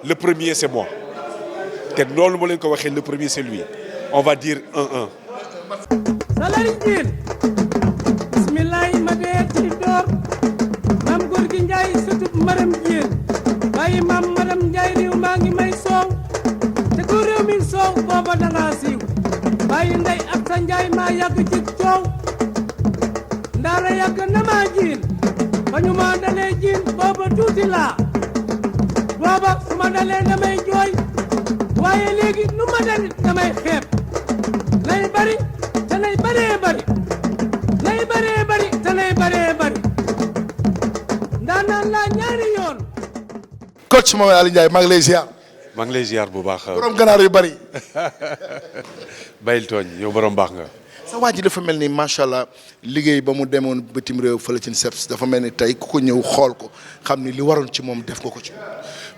Le premier, c'est moi. Le premier, c'est lui. On va dire 1-1. Salarjin bismillahi ma dee ci door maam góor gi Njaay sutub maram jéen bàyyi maam maram Njaay riw maa ngi may soow te ku réew mi soow booba dangaa siiw bàyyi ndey ak sa Njaay maa yàgg ci coow ndaara yàgg na maa jiin ba ñu ma dalee jiin booba tuuti laa booba su ma dalee damay jooy waaye léegi nu ma dalit damay xeeb lay bari te lay baree bari lay baree bari te lay baree bari ndaanaan laa ñaari yoon. coach Mohamed Aliou Ndiaye maa ngi lay ziar. maa ngi lay ziar bu baax. borom ganaar yu bari. bayil tooñ yow borom baax nga. sa waa ji dafa mel ni macha allah liggéey ba mu demoon bitim réew fële ci CEPS dafa mel ni tey ku ko ñëw xool ko xam ni li waroon ci moom def nga ko ci.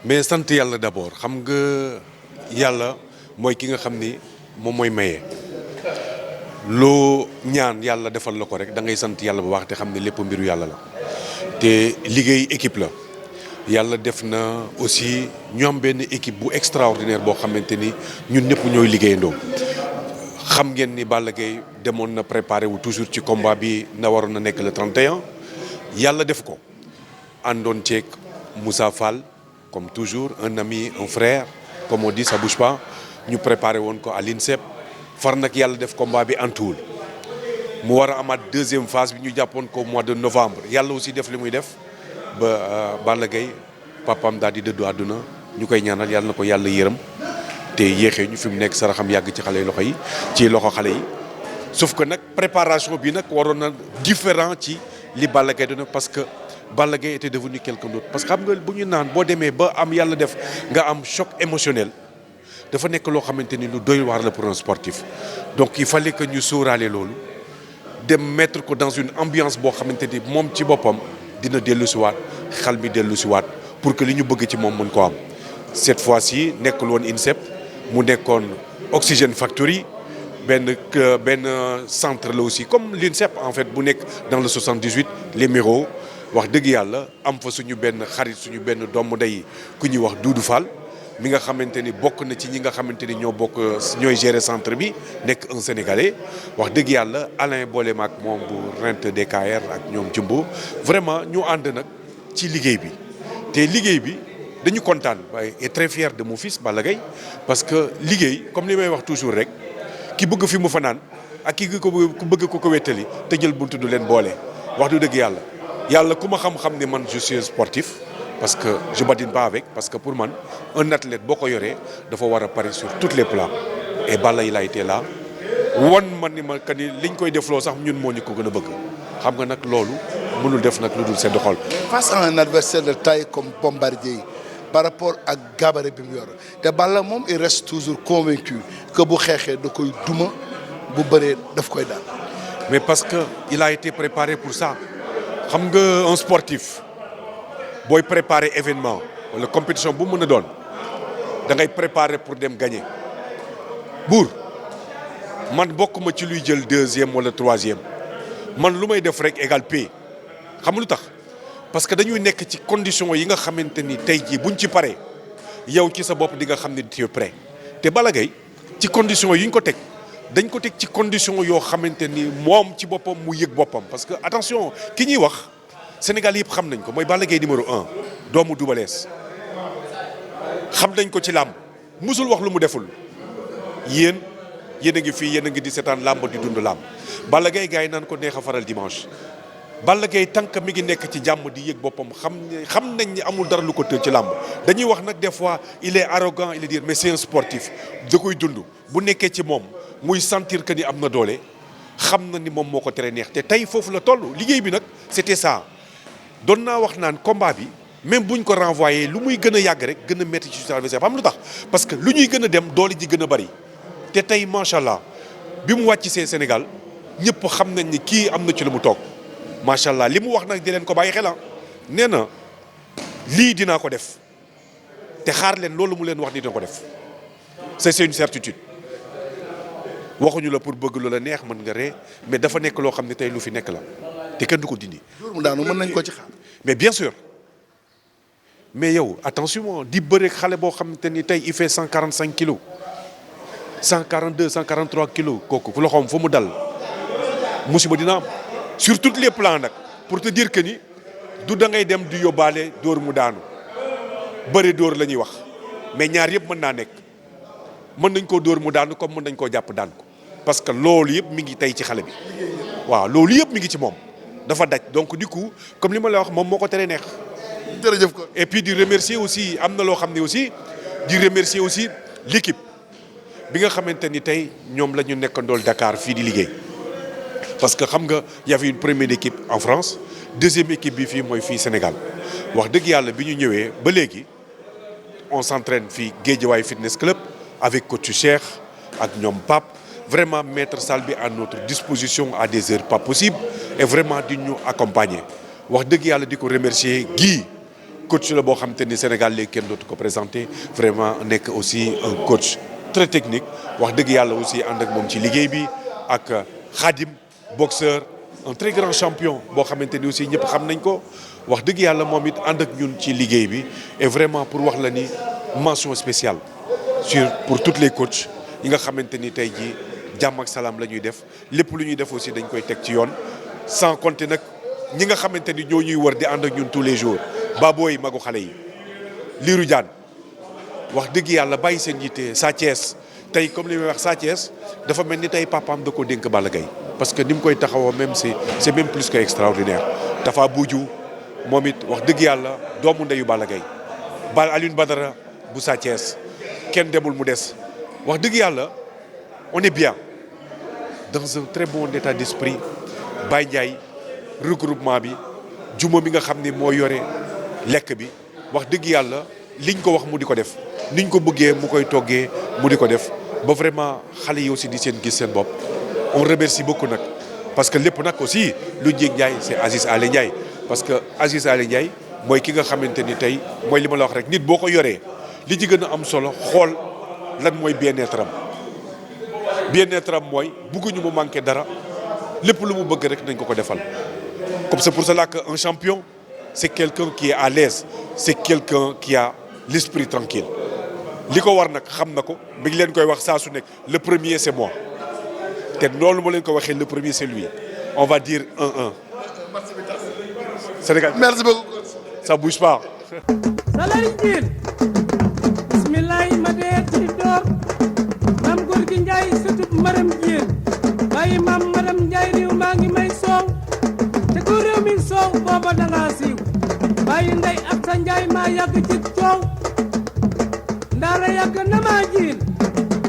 mais sant yàlla d'abord xam nga yàlla mooy ki nga xam ni moom mooy maye. loo ñaan yàlla defal la ko rek da ngay sant yàlla bu baax te xam ne lépp mbiru yàlla la te liggéey équipe la yàlla def na aussi ñu am benn équipe bu extraordinaire boo xamante ni ñun ñëpp ñooy liggéeyandoo xam ngeen ni Balla Gaye demoon na préparé wu toujours ci combat bi na waroon na nekk le 31 yàlla def ko àndoon ceeg Moussa Fall comme toujours un ami un frère comme on dit ça bouge pas ñu préparé woon ko à l'INSEP far nag yàlla def combat bi antuwul mu war a amaat deuxième phase bi ñu jàppoon ko mois de novembre yàlla aussi def li muy def ba Balla Gaye papam daal di dëddu àdduna ñu koy ñaanal yàlla na ko yàlla yërëm te yéexee ñu fi mu nekk saraxam yàgg ci xale loxo yi ci loxo xale yi sauf que nag préparation bi nag waroon na différent ci li Balla Gaye doon parce que Balla Gaye était devenu quelqu'un d'autre parce que xam nga bu ñu naan boo demee ba am yàlla def nga am choc émotionnel dafa nekk loo xamante ni lu doy waar la pour un sportif donc il fallait que ñu sóoraale loolu dem mettre ko dans une ambiance boo xamante ni moom ci boppam dina dellu si waat xel mi dellu si waat pour que li ñu bëgg ci moom mën ko am cette fois-ci nekkul woon INSEP mu nekkoon Oxygène Factory benn centre la aussi comme l'INSEP en fait bu nekk dans le 78 les Mureaux wax dëgg yàlla am fa suñu benn xarit suñu benn doomu ndey ku ñuy wax Doudou Fall mi nga xamante ni bokk na ci ñi nga xamante ni ñooy gérer centre bi nekk un sénégalais wax dëgg yàlla Alain boole ma ak moom bu rent DKR ak ñoom Jumbo vraiment ñu ànd nag ci liggéey bi te liggéey bi dañu kontaan waaye et très fier de mon fils Balla Gaye parce que liggéey comme li may wax toujours rek ki bëgg fi mu fanaan ak ki ko bëgg ko wettali te jël buntu du leen boole wax du dëgg yàlla ku ma xam-xam ne man je suis sportif. Parce que je ne badine pas avec, parce que pour moi, un athlète, beaucoup yoré, il faut parier sur tous les plans. Et Balla, il a été là. Wan man ni ma kani liñ koy defloo sax ñun moo ñu ko gën a bëgg xam nga nag loolu mënul def nag lu dul sedd xol. Face à un adversaire de taille comme Bombardier par rapport ak gabarit bi mu yor te Balla moom il reste toujours convaincu que bu xeexee da koy duma bu bëree daf koy daal. Mais parce que il a été préparé pour ça xam nga un sportif. booy préparer événement wala compétition bu mën a doon da ngay préparer pour dem gagner buur man bokkuma ci luy jël deuxième wala troisième man lu may def rek égal P xam nga lu tax parce que dañuy nekk ci condition yi nga xamante ni tey jii buñ ci paree yow ci sa bopp di nga xam ne tu es prêt te Balla Gaye ci condition yi ñu ko teg dañ ko teg ci condition yoo xamante ni moom ci boppam mu yëg boppam parce que attention ki ñuy wax. Sénégal yëpp xam nañ ko mooy Balla Gaye numéro 1 doomu Double Less xam nañ ko ci làmb musul wax lu mu deful yéen a ngi fii yéen a ngi di seetaan làmb di dund làmb Balla Gaye gars yi naan ko neex a faral dimanche Balla Gaye tant que mi ngi nekk ci jàmm di yëg boppam xam nañ ni amul dara lu ko tëj ci làmb dañuy wax nag des fois il est arrogant il est dire mais c'est un sportif da koy dund bu nekkee ci moom muy sentir que ni am na doole xam na ni moom moo ko tere neex te tey foofu la toll liggéey bi nag c'était ça. doon naa wax naan combat bi même buñ ko renvoyé lu muy gën a yàgg rek gën a métti ci adversaire xam lu tax parce que lu ñuy gën a dem doole ji gën a bari te tey macha allah bi mu wàcc see Sénégal ñëpp xam nañ ni kii am na ci lu mu toog macha allah li mu wax nag di leen ko bàyyi xel nee na lii dinaa ko def te xaar leen loolu mu leen wax dina ko def c'est une certitude waxuñu la pour bëgg lu la neex mën nga ree mais dafa nekk loo xam ne tey lu fi nekk la. te kenn du ko dindi. jour mu daanu mën nañ ko ci xaar. mais bien sûr mais yow attention di bëre xale boo xamante ni tey il fait 145 kilos 142 143 kilos kooku fu loxoom fu mu dal musiba dina am sur tous les plans nag pour te dire que ni du da ngay dem di yóbbaale dóor mu daanu bëre dóor la ñuy wax mais ñaar yëpp mën naa nekk mën nañ koo dóor mu daanu comme mën nañ koo jàpp daan ko parce que loolu yëpp mi ngi tey ci xale bi waaw loolu yëpp mi ngi ci moom dafa daj donc du coup comme li ma la wax moom moo ko teree neex. jërëjëf ko. et puis di remercier aussi am na loo xam ne aussi di remercier aussi l'équipe bi nga xamante ni tey ñoom la ñu nekkandool Dakar fii di liggéey parce que xam nga y avait une première équipe en France deuxième équipe bi fii mooy fii Sénégal wax dëgg yàlla bi ñu ñëwee ba léegi on s'entraîne fii Guédiawaye Fitness Club avec coach Cheikh ak ñoom Pape vraiment mettre salle bi à notre disposition à des heures pas possibles et vraiment di ñu accompagner wax dëgg yàlla di ko remercier Guy coach la boo xam te ni Sénégal léegi kenn dootu ko présenté vraiment nekk aussi un coach très technique wax dëgg yàlla aussi ànd ak moom ci liggéey bi ak Khadim boxeur un très grand champion boo xamante ni aussi ñëpp xam nañ ko wax dëgg yàlla moom it ànd ak ñun ci liggéey bi et vraiment pour wax la ni mention spéciale pour toutes les coachs yi nga xamante ni tey jii jàmm ak salaam la ñuy def lépp lu ñuy def aussi dañ koy teg ci yoon sans compter nag ñi nga xamante ni ñoo ñuy wër di ànd ak ñun tous les jours babooy magu xale yi Lirou Diane wax dëgg yàlla bàyyi seen yitte Sa Thiès tey comme li may wax Sa Thiès dafa mel ni tey papaam da ko dénk Balla Gaye parce que ni mu koy taxawoo même c'est même plus que extraordinaire Tafa Buju moom it wax dëgg yàlla doomu ndeyu Balla Gaye Alioune Badara bu Sa Thiès kenn demul mu des wax dëgg yàlla on est bien dans un très bon état d'esprit Baye Ndiaye regroupement bi juma mi nga xam ne moo yore lekk bi wax dëgg yàlla liñ ko wax mu di ko def niñ ko bëggee mu koy toggee mu di ko def ba vraiment xale yi aussi di seen gis seen bopp on remercie beaucoup nag parce que lépp nag aussi lu njëg Ndiaye c'est Aziz Alé Ndiaye parce que Aziz Alé Ndiaye mooy ki nga xamante ni tey mooy li ma la wax rek nit boo ko yoree li ci gën a am solo xool lan mooy bien-être am mooy bëgguñu mu manqué dara lépp lu mu bëgg rek nañ ko ko defal comme c'est pour cela que un champion c'est quelqu'un qui est à l'aise c'est quelqu'un qui a l'esprit tranquille li ko war nag xam na ko mi ngi leen koy wax saa su nekk le premier c'est moi te loolu ma leen ko waxee le premier c'est lui on va dire 1-1 Sénégal merci beaucoup. ça bouge pas. salari jiin bismillahi ma dee ci door maam góor gi njaay sutub maram jiin bàyyi maam maram njaay réew maa ngi may soow te ku réew mi soow booba dangaa siiw bàyyi ndey ak sa njaay maa yàgg ci coow ndaara yàgg na maa jiin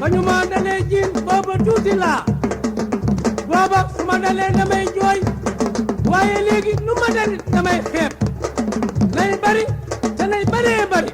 ba ñu ma dalee jiin booba tuuti laa booba su ma dalee damay jooy waaye léegi nu ma dalit damay xeeb nay bari te nay baree bari